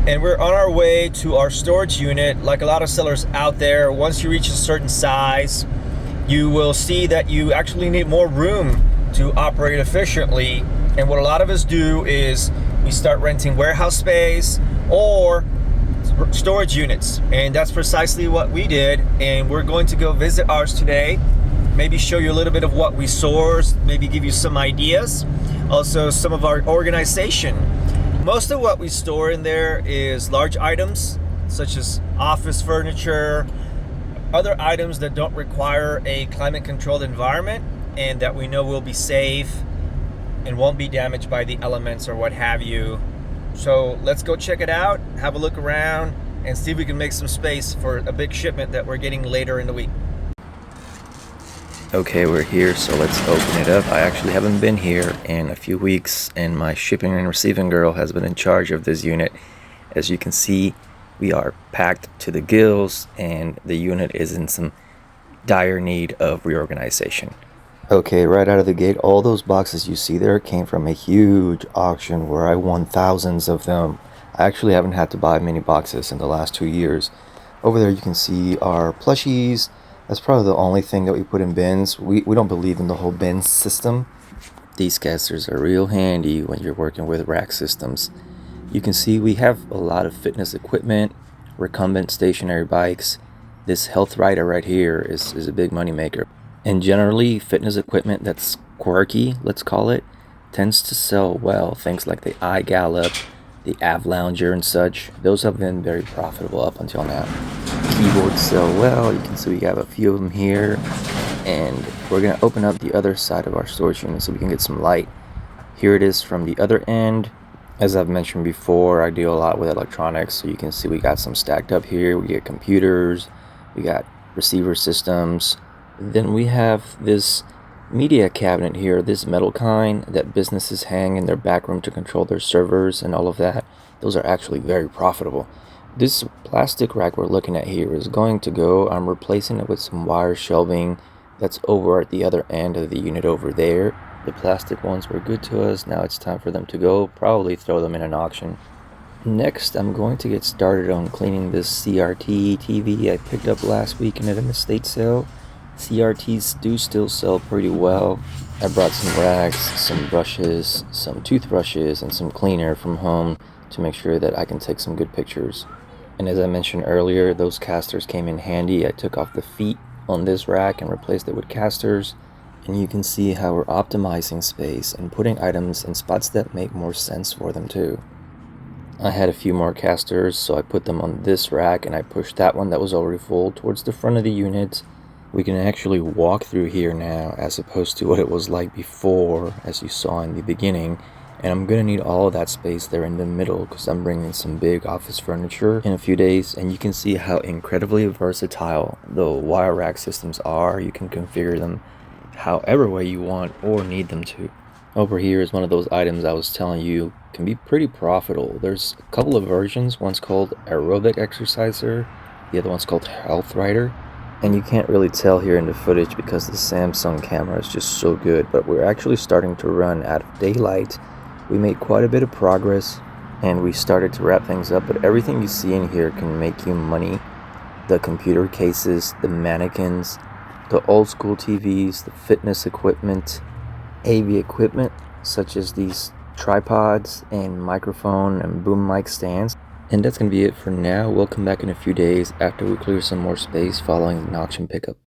And we're on our way to our storage unit. Like a lot of sellers out there, once you reach a certain size, you will see that you actually need more room to operate efficiently. And what a lot of us do is we start renting warehouse space or storage units, and that's precisely what we did. And we're going to go visit ours today, maybe show you a little bit of what we source, maybe give you some ideas, also some of our organization. Most of what we store in there is large items such as office furniture, other items that don't require a climate controlled environment and that we know will be safe and won't be damaged by the elements or what have you. So let's go check it out, have a look around, and see if we can make some space for a big shipment that we're getting later in the week. Okay, we're here, so let's open it up. I actually haven't been here in a few weeks, and my shipping and receiving girl has been in charge of this unit. As you can see, we are packed to the gills, and the unit is in some dire need of reorganization. Okay, right out of the gate, all those boxes you see there came from a huge auction where I won thousands of them. I actually haven't had to buy many boxes in the last 2 years. Over there you can see our plushies. That's probably the only thing that we put in bins. We don't believe in the whole bin system. These casters are real handy when you're working with rack systems. You can see we have a lot of fitness equipment, recumbent stationary bikes. This health rider right here is a big money maker. And generally, fitness equipment that's quirky, let's call it, tends to sell well. Things like the iGallop, the Avalounger and such, those have been very profitable up until now. Keyboards sell well. You can see we have a few of them here, and we're going to open up the other side of our storage unit so we can get some light. Here it is from the other end. As I've mentioned before, I deal a lot with electronics, so you can see we got some stacked up here. We get computers, we got receiver systems. Then we have this media cabinet here, this metal kind that businesses hang in their back room to control their servers and all of that. Those are actually very profitable. This plastic rack we're looking at here is going to go. I'm replacing it with some wire shelving that's over at the other end of the unit over there. The plastic ones were good to us. Now it's time for them to go. Probably throw them in an auction. Next, I'm going to get started on cleaning this CRT TV I picked up last week in an estate sale. CRTs do still sell pretty well. I brought some rags, some brushes, some toothbrushes, and some cleaner from home to make sure that I can take some good pictures. And as I mentioned earlier, those casters came in handy. I took off the feet on this rack and replaced it with casters. And you can see how we're optimizing space and putting items in spots that make more sense for them too. I had a few more casters, so I put them on this rack and I pushed that one that was already full towards the front of the unit. We can actually walk through here now as opposed to what it was like before, as you saw in the beginning. And I'm going to need all of that space there in the middle because I'm bringing some big office furniture in a few days. And you can see how incredibly versatile the wire rack systems are. You can configure them however way you want or need them to. Over here is one of those items I was telling you can be pretty profitable. There's a couple of versions. One's called Aerobic Exerciser. The other one's called Health Rider. And you can't really tell here in the footage because the Samsung camera is just so good, but we're actually starting to run out of daylight. We made quite a bit of progress and we started to wrap things up, but everything you see in here can make you money. The computer cases, the mannequins, the old school TVs, the fitness equipment, AV equipment such as these tripods and microphone and boom mic stands. And that's going to be it for now. We'll come back in a few days after we clear some more space following an auction pickup.